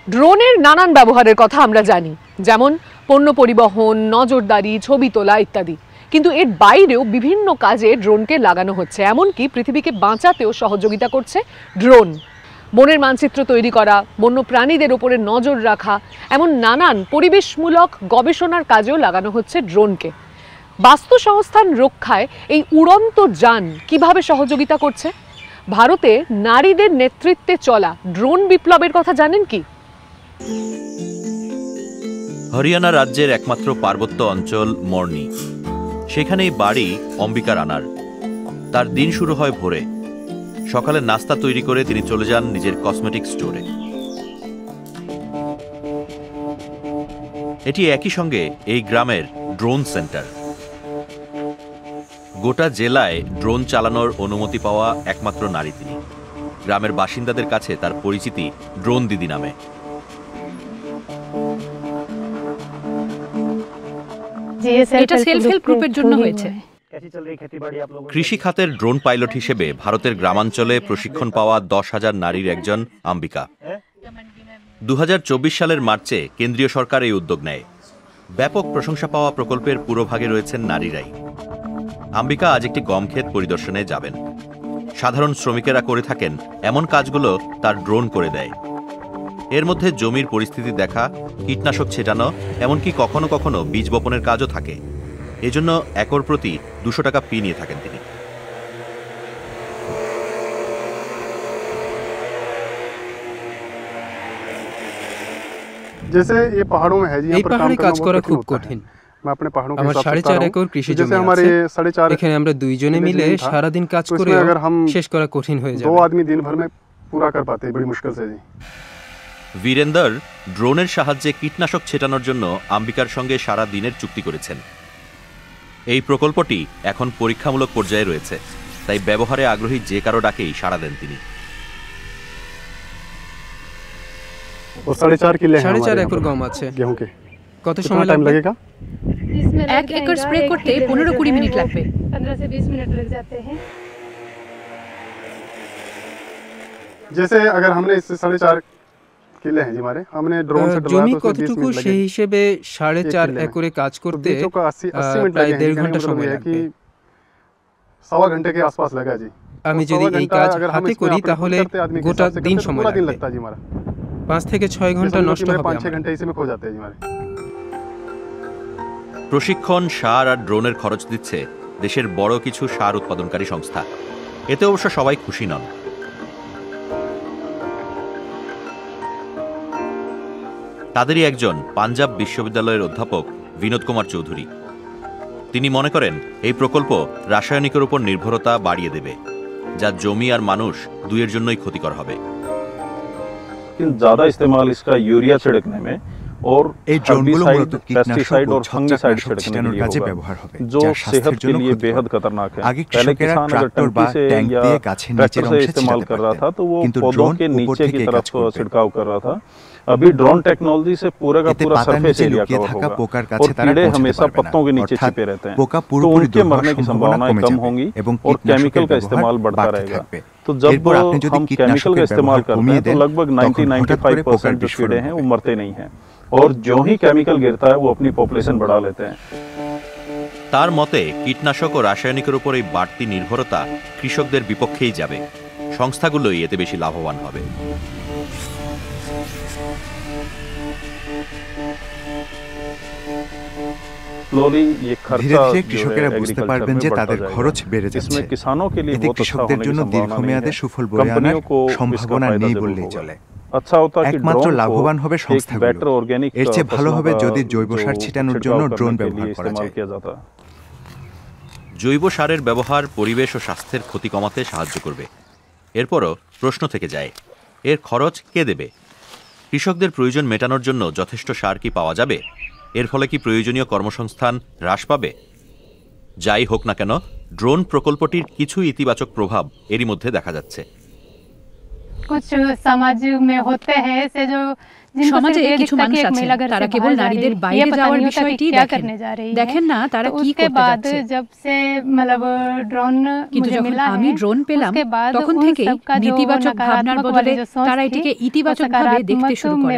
ড্রোনের নানান ব্যবহারের কথা আমরা জানি, যেমন পণ্য পরিবহন, নজরদারি, ছবি তোলা ইত্যাদি। কিন্তু এর বাইরেও বিভিন্ন কাজে ড্রোনকে লাগানো হচ্ছে, এমনকি পৃথিবীকে বাঁচাতেও সহযোগিতা করছে ড্রোন। বনের মানচিত্র তৈরি করা, বন্য প্রাণীদের উপরে নজর রাখা, এমন নানান পরিবেশমূলক গবেষণার কাজেও লাগানো হচ্ছে ড্রোনকে। বাস্তু সংস্থান রক্ষায় এই উড়ন্ত যান কিভাবে সহযোগিতা করছে? ভারতে নারীদের নেতৃত্বে চলা ড্রোন বিপ্লবের কথা জানেন কি? হরিয়ানা রাজ্যের একমাত্র পার্বত্য অঞ্চল মর্নি, সেখানেই বাড়ি অম্বিকা রানার। তার দিন শুরু হয় ভোরে। সকালে নাস্তা তৈরি করে তিনি চলে যান নিজের কসমেটিক স্টোরে। এটি একই সঙ্গে এই গ্রামের ড্রোন সেন্টার। গোটা জেলায় ড্রোন চালানোর অনুমতি পাওয়া একমাত্র নারী তিনি। গ্রামের বাসিন্দাদের কাছে তার পরিচিতি ড্রোন দিদি নামে। এটা সেলফ হেল্প গ্রুপের জন্য হয়েছে। কৃষি খাতের ড্রোন পাইলট হিসেবে ভারতের গ্রামাঞ্চলে প্রশিক্ষণ পাওয়া 10,000 নারীর একজন অম্বিকা। 2024 সালের মার্চে কেন্দ্রীয় সরকার এই উদ্যোগ নেয়। ব্যাপক প্রশংসা পাওয়া প্রকল্পের পুরোভাগে রয়েছেন নারীরাই। অম্বিকা আজ একটি গম ক্ষেত পরিদর্শনে যাবেন। সাধারণ শ্রমিকেরা করে থাকেন এমন কাজগুলো তার ড্রোন করে দেয়। এর মধ্যে জমির পরিস্থিতি দেখা, কীটনাশক ছেটানো, এমনকি কখনো কখনো বীজ বপনের কাজও থাকে। এজন্য একর প্রতি 200 টাকা ফি নিয়ে থাকেন তিনি। এই পাহাড়ে কাজ করা খুব কঠিন। আমার 4.5 একর কৃষি জমি আছে। এখানে আমরা দুইজনে মিলে সারাদিন কাজ করে শেষ করা কঠিন হয়ে যাবে। বীরেন্দর ড্রোনের সাহায্যে কীটনাশক ছেটানোর জন্য অম্বিকার সঙ্গে সারা দিনের চুক্তি করেছেন। এই প্রকল্পটি এখন পরীক্ষামূলক পর্যায়ে রয়েছে, তাই ব্যবহারে আগ্রহী যে কারো ডাকেই সাড়া দেন তিনি। 4.5 একর গম আছে। কত সময় লাগবে? 1 একর স্প্রে করতে 15-20 মিনিট লাগবে। 15 से 20 मिनट लग जाते हैं। जैसे अगर हमने इससे 4.5 किले हैं जी हमारे, हमने ड्रोन से জমি কতটুকু সেই হিসেবে 4.5 একরে কাজ করতে 80 मिनट প্রায় लगे 1.5 ঘন্টা সময় লাগবে। 1.25 घंटे के आसपास लगा जी। আমি যদি এই কাজ হাতে করি তাহলে গোটা দিন সময় লাগবে। 5 থেকে 6 ঘন্টা নষ্ট হবে। 5-6 घंटे इसी में खो जाते हैं जी हमारे। প্রশিক্ষণ, সার আর ড্রোনের খরচ দিচ্ছে দেশের বড় কিছু সার উৎপাদনকারী সংস্থা। এতে অবশ্য সবাই খুশি নন। তাদেরই একজন পাঞ্জাব বিশ্ববিদ্যালয়ের অধ্যাপক বিনোদ কুমার চৌধুরী। তিনি মনে করেন এই প্রকল্প রাসায়নিকের উপর নির্ভরতা বাড়িয়ে দেবে, যা জমি আর মানুষ দুইয়ের জন্যই ক্ষতিকর হবে। ज़्यादा इस्तेमाल इसका यूरिया छिड़कने में और এই ড্রোনগুলো মূলত पेस्टिसाइड और फंगिसाइड छिड़कने के लिए ব্যবহার হবে, जो सेहत के लिए बेहद खतरनाक है। আগে पहले কৃষকেরা किसान अगर ট্রাক্টর বা टंकी से ট্যাঙ্ক या দিয়ে গাছের নিচের ट्रैक्टर से অংশে इस्तेमाल ছিটাতে कर रहा था পারতেন, तो वो কিন্তু पौधों ড্রোন के উপর नीचे की থেকে तरफ কাজ করবে। छिड़काव कर रहा था। अभी ड्रोन टेक्नोलॉजी से पूरा का এতে पूरा পাতার सरफेस নিচে एरिया লুকিয়ে कवर থাকা होगा পোকার और কাছে তারা कीड़े পৌঁছতে हमेशा পারবে না। पत्तों के नीचे অর্থাৎ छिपे रहते हैं, পোকা तो পুরোপুরি उनके मरने की সম্ভাবনা संभावनाएं কমে कम যাবে होंगी এবং और केमिकल কীটনাশকের का इस्तेमाल ব্যবহার बढ़ता বাড়তে रहेगा। থাকবে। तो जब এরপর আপনি যদি हम केमिकल কীটনাশকের का इस्तेमाल ব্যবহার करते কমিয়ে हैं तो দেন, लगभग তখন হঠাৎ করে পোকার 90-95% जो বিস্ফোরণ कीड़े हैं वो হবে। मरते नहीं हैं और जो ही केमिकल गिरता है वो अपनी पॉपुलेशन बढ़ा लेते हैं। তার মতে কীটনাশক ও রাসায়নিকের উপর এই বাড়তি নির্ভরতা কৃষকদের বিপক্ষেই যাবে। সংস্থাগুলোই এতে বেশি লাভবান হবে। ধীরে ধীরে কৃষকেরা বুঝতে পারবেন যে তাদের খরচ বেড়ে যাচ্ছে। এতে কৃষকদের জন্য দীর্ঘমেয়াদে সুফল বয়ে আনার সম্ভাবনা নেই বললেই চলে। একমাত্র লাভবান হবে সংস্থাগুলো। এর চেয়ে ভালো হবে যদি জৈব সার ছিটানোর জন্য ড্রোন ব্যবহার করা যায়। জৈব সারের ব্যবহার পরিবেশ ও স্বাস্থ্যের ক্ষতি কমাতে সাহায্য করবে। এরপরও প্রশ্ন থেকে যায়, এর খরচ কে দেবে? কৃষকদের প্রয়োজন মেটানোর জন্য যথেষ্ট সার কি পাওয়া যাবে? এর ফলে কি প্রয়োজনীয় কর্মসংস্থান হ্রাস পাবে? যাই হোক না কেন, ড্রোন প্রকল্পটির কিছু ইতিবাচক প্রভাব এরই মধ্যে দেখা যাচ্ছে। कुछ समाज में होते हैं ऐसे जो সমাজে কিছু মানুষ আছে তারা কেবল নারীদের বাইরে যাওয়ার বিষয়টি দেখেন না তারা কি করতে যাচ্ছে। কিন্তু যখন আমি ড্রোন পেলাম তখন থেকেই নেতিবাচক ভাবনার বদলে তারা এটিকে ইতিবাচক ভাবে দেখতে শুরু করে।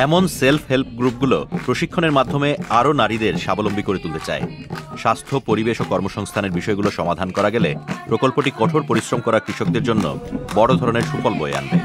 এমন সেলফ হেল্প গ্রুপগুলো প্রশিক্ষণের মাধ্যমে আরও নারীদের স্বাবলম্বী করে তুলতে চায়। স্বাস্থ্য, পরিবেশ ও কর্মসংস্থানের বিষয়গুলো সমাধান করা গেলে প্রকল্পটি কঠোর পরিশ্রম করা কৃষকদের জন্য বড় ধরনের সুফল বয়ে আনবে।